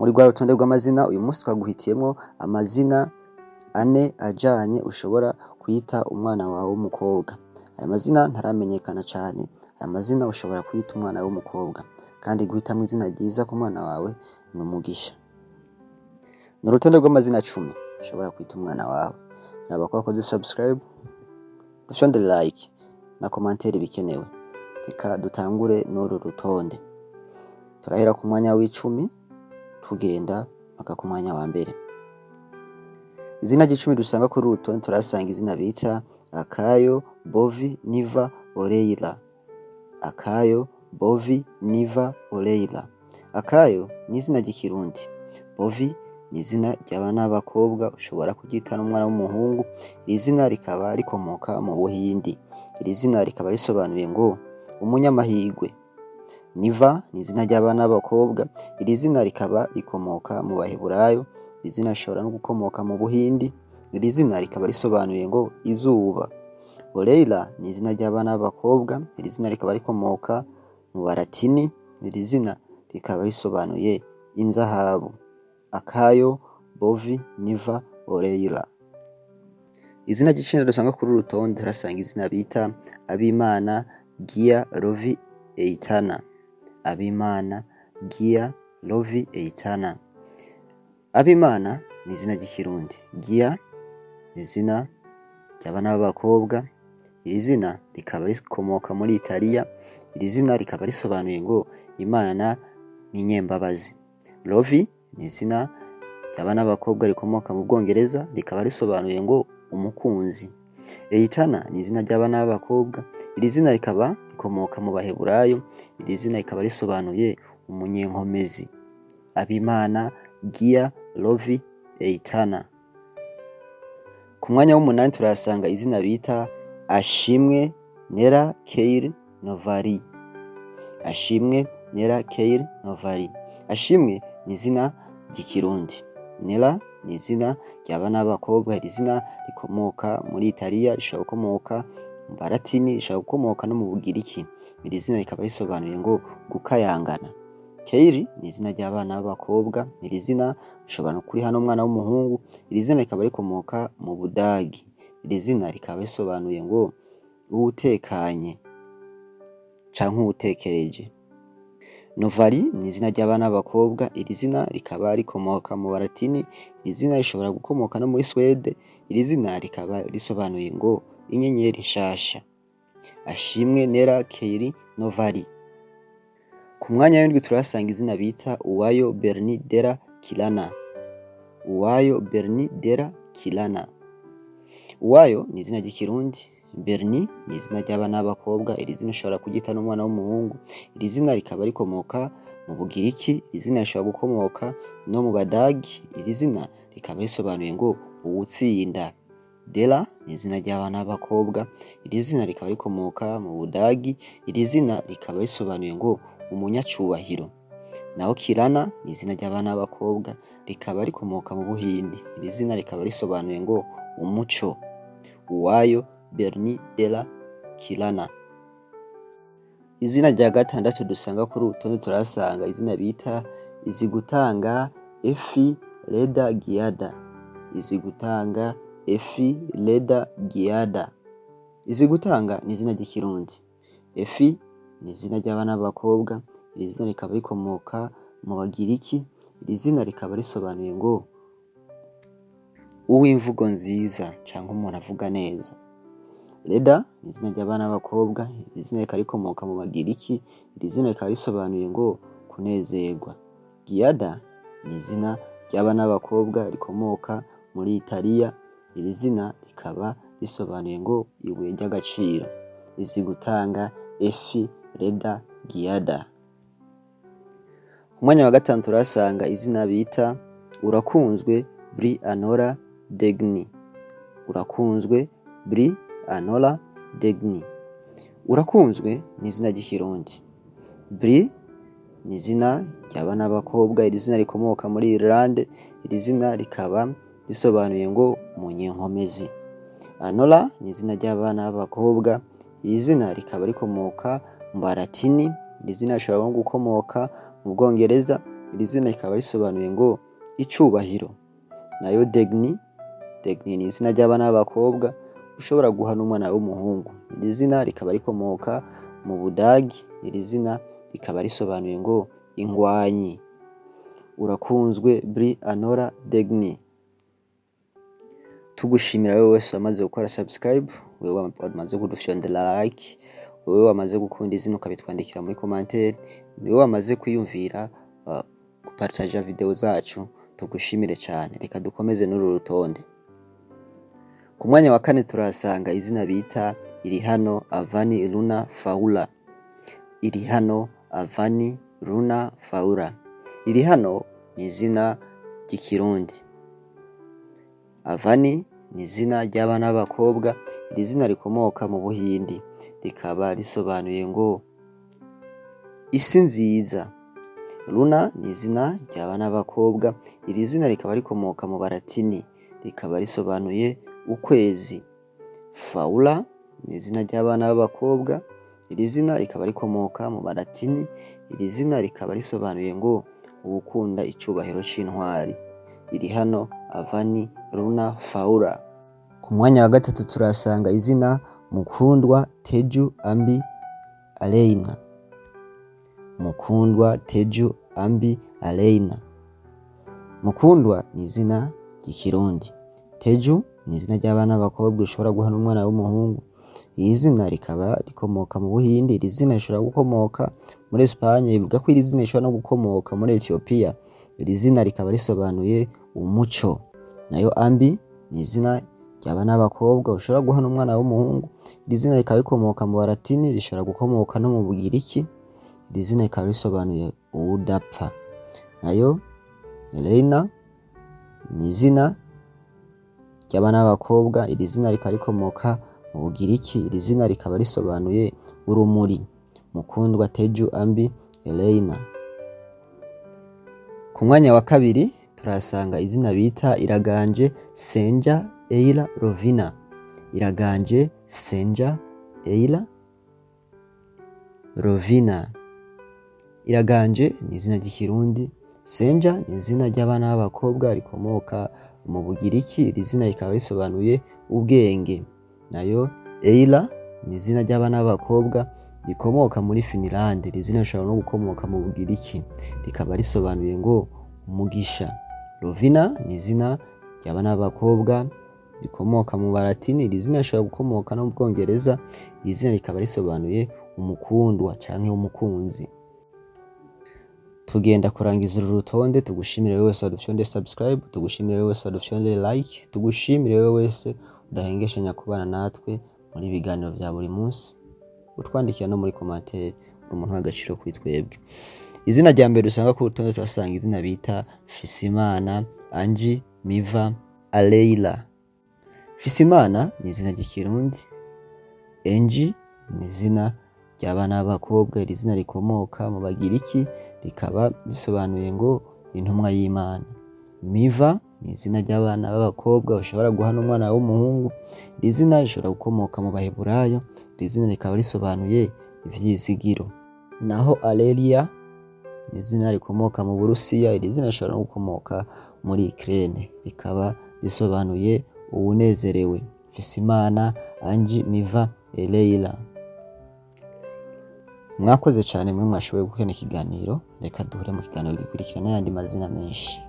Muri rwa rutonde rw'amazina uyu munsi twaguhitiyemo amazina 4 ajanye ushobora kwita umwana wawe w'umukobwa. Aya mazina ntaramenyekana cyane. Aya mazina ushobora kwita umwana w'umukobwa, kandi guhitamo izina ryiza ku mwana wawe ni umugisha. Ni urutonde rw'amazina 10 ushobora kwita umwana wawe. Raba ko wakoze subscribe, ushonde like na commentaire bikenewe. Reka dutangure n'uru rutonde. Turahera ku mwanya w'10 tugenda paka ku mwanya wa mbere. Izina ry'icumi dusanga kuri uru rutonde turasanga izina bita Akayo Bovi Niva Oreilla. Akayo Bovi Niva Oreilla. Akayo ni izina ry'ikirundi. Bovi ni izina ry'abana b'abakobwa ushobora kuryita n'umwana w'umuhungu. Iri zina rikaba rikomoka mu Buhindi. Iri zina rikaba risobanuye ngo umunyamahirwe. Niva ni izina ry'abana b'abakobwa. Iri zina rikaba rikomoka mu Baheburayo. Iri zina rishobora no gukomoka mu Buhindi. Iri zina rikaba risobanuye ngo izuba. Oreilla ni izina ry'abana b'abakobwa. Iri zina rikaba rikomoka mu Baratini. Iri zina rikaba risobanuye inzahabu. Akayo Bovi Niva Oreilla. Izina ry'icenda dusanga kuri uru rutonde turasanga izina bita Abimana Gia Lovi Eitana. Abimana Gia Lovi Eitana. Abimana ni izina ry'ikirundi. Gia ni izina ry'abana b'abakobwa. Iri zina rikaba rikomoka muri Italiya. Iri zina rikaba risobanuye ngo Imana ni inyembabazi. Lovi ni izina ry'abana b'abakobwa rikomoka mu Bwongereza, rikaba risobanuye ngo umukunzi. Eitana ni izina ry'abana b'abakobwa. Iri zina rikaba rikomoka mu Baheburayo. Iri zina rikaba risobanuye umunyenkomezi. Abimana Gia Lovi Eitana. Ku mwanya w'8 turasanga izina bita Ashimwe Nera Keir Novari. Ashimwe Nera Keir Novari. Ashimwe ni izina ry'ikirundi. Nera ni izina ry'abana b'abakobwa. Iri zina rikomoka muri Italiya, rishobora gukomoka mu Baratini, rishobora gukomoka no mu Bugiriki. Iri zina rikaba risobanuye ngo gukayangana. Keir ni izina ry'abana b'abakobwa. Iri zina rishobora no kuri hano umwana w'umuhungu. Iri zina rikaba rikomoka mu Budagi. Iri zina rikaba risobanuye ngo uwutekanye canke uwutekereje. Novari ni izina ry'abana b'abakobwa. Iri zina rikaba rikomoka mu Baratini. Iri zina rishobora gukomoka no muri Swede. Iri zina rikaba risobanuye ngo inyenyeri nshasha. Ashimwe Nera Keir Novari. Ku mwanya w'7 turasanga izina bita Uwayo Berni Della Kilana. Uwayo Berni Della Kilana. Uwayo ni izina ry'ikirundi. Berni ni izina ry'abana b'abakobwa. Iri zina ushobora kuryita n'umwana w'umuhungu. Iri zina rikaba rikomoka mu Bugiriki. Iri zina rishobora gukomoka no mu Badagi. Iri zina rikaba risobanuye ngo uwutsinda. Della ni izina ry'abana b'abakobwa. Iri zina rikaba rikomoka mu Budagi. Iri zina rikaba risobanuye ngo umunyacubahiro. Naho Kilana ni izina ry'abana b'abakobwa, rikaba rikomoka mu Buhindi. Iri zina rikaba risobanuye ngo umuco. Uwayo Berni Della Kilana. Izina rya gatandatu dusanga kuri urutonde turasanga izina bita Izigutanga Efi Leda Giada. Izigutanga Efi Leda Giada. Izigutanga ni izina ry'ikirundi. Efi ni izina ry'abana b'abakobwa. Iri zina rikaba rikomoka mu Bagiriki. Iri zina rikaba risobanuye ngo uw'imvugo nziza cyangwa umuntu avuga neza. Leda ni izina ry'abana b'abakobwa. Iri zina rikaba rikomoka mu Bagiriki. Iri zina rikaba risobanuye ngo kunezerwa. Giada ni izina ry'abana b'abakobwa rikomoka muri Italiya. Iri zina rikaba risobanuye ngo ibuye ry'agaciro. Izigutanga Efi Leda Giada. Ku mwanya wa 5 turasanga izina bita Urakunzwe Bri Anora Degni. Urakunzwe Bri Anora Degni. Urakunzwe ni izina ry'ikirundi. Bri ni izina ry'abana b'abakobwa. Iri zina rikomoka muri Irlande. Iri zina rikaba risobanuye ngo umunyenkomezi. Anora ni izina ry'abana b'abakobwa. Iri zina rikaba rikomoka mu Baratini. Iri zina rishobora gukomoka mu Bwongereza. iri zina rikaba risobanuye ngo icubahiro. Nayo Degni ni izina ry'abana b'abakobwa ushobora guha n'umwana w'umuhungu. Iri zina rikaba rikomoka mu Budagi, iri zina rikaba risobanuye ngo ingwanyi. Urakunzwe Bri Anora Degni. Tugushimira wewe wese wamaze gukora subscribe, wewe wamaze kudufyondera like, wewe wamaze gukunda izina ukabitwandikira muri commentaire, wewe wamaze kwiyumvira gupartager video zacu, tugushimire cyane. Reka dukomeze n'uru rutonde. Ku mwanya wa 4 turasanga izina bita Irihano Avani Luna Faula. Irihano Avani Luna Faula. Irihano ni izina ry'ikirundi. Avani ni izina ry'abana b'abakobwa, iri zina rikomoka mu Buhindi, rikaba risobanuye ngo isi nziza. Luna ni izina ry'abana b'abakobwa, iri zina rikaba rikomoka mu Baratini, rikaba risobanuye ukwezi. Faula ni izina ry'abana b'abakobwa, iri zina rikaba rikomoka mu Baratini, iri zina rikaba risobanuye ngo ugukunda icubahiro c'intwari. Irihano Avani Luna Faula. Ku mwanya wa 3 turasanga izina Mukundwa Teju Ambi Aleina. Mukundwa Teju Ambi Aleina. Mukundwa ni izina ry'ikirundi. Teju ni izina ry'abana b'abakobwa ushobora guha n'umwana w'umuhungu. Iri zina rikaba rikomoka mu Buhindi, iri zina rishobora gukomoka muri Espagne, bivuga ko iri zina rishobora no gukomoka muri Ethiopia. Iri zina rikaba risobanuye umuco. Nayo Ambi ni izina ry'abana b'abakobwa ushobora guha n'umwana w'umuhungu. Iri zina rikaba rikomoka mu Baratini, rishobora gukomoka no mu Bugiriki. Iri zina rikaba risobanuye ubudapfa. Nayo Elena ni izina ry'abana b'abakobwa, iri zina rikaba rikomoka mu Bugiriki, iri zina rikaba risobanuye urumuri. Mukundwa Teju Ambi Elena. Ku mwanya wa 2 turasanga izina bita Iraganje Senja Eila Rovina. Iraganje Senja Eila Rovina. Iraganje ni izina ry'ikirundi, Senja ni izina ry'abana b'abakobwa rikomoka mu Bugiriki, iri zina rikaba risobanuye ubwenge. Nayo Eila ni izina ry'abana b'abakobwa rikomoka muri Finland, iri zina rishobora no gukomoka mu Bugiriki, rikaba risobanuye ngo umugisha. Rovina ni izina ry'abana b'abakobwa rikomoka mu Baratini, iri zina rishobora gukomoka no mu Bwongereza, iri zina rikaba risobanuye umukundwa canke umukunzi. Tugenda kurangiza uru rutonde. Tugushimire wewe wese wadufyonde subscribe, tugushimire wewe wese wadufyonde like, tugushimire wewe wese udahengeshanya kubana natwe muri biganiro vya buri munsi, utwandikira no muri commentaire. Umuntu w'agaciro kuri twebwe. Izina rya mbere usanga ku rutonde turasanga izina bita Fisimana Anji Miva Aleila. Fisimana ni izina ry'ikirundi, Anji ni izina ry'abana b'abakobwa, iri zina rikomoka mu Bagiriki, rikaba risobanuye ngo intumwa y'Imana. Miva ni izina ry'abana b'abakobwa ushobora guha n'umwana w'umuhungu, iri zina rishobora gukomoka mu Baheburayo, iri zina rikaba risobanuye ivyizigiro. Naho Alelia ni izina rikomoka mu Burusiya, iri zina rishobora no gukomoka muri Ukraine, rikaba risobanuye uwunezerewe. Fisimana Anji Miva Aleila. Mwakoze cyane mwe mwashoboye gukena ikiganiro. Reka duhure mu kiganiro gikurikirana n'ayandi mazina menshi.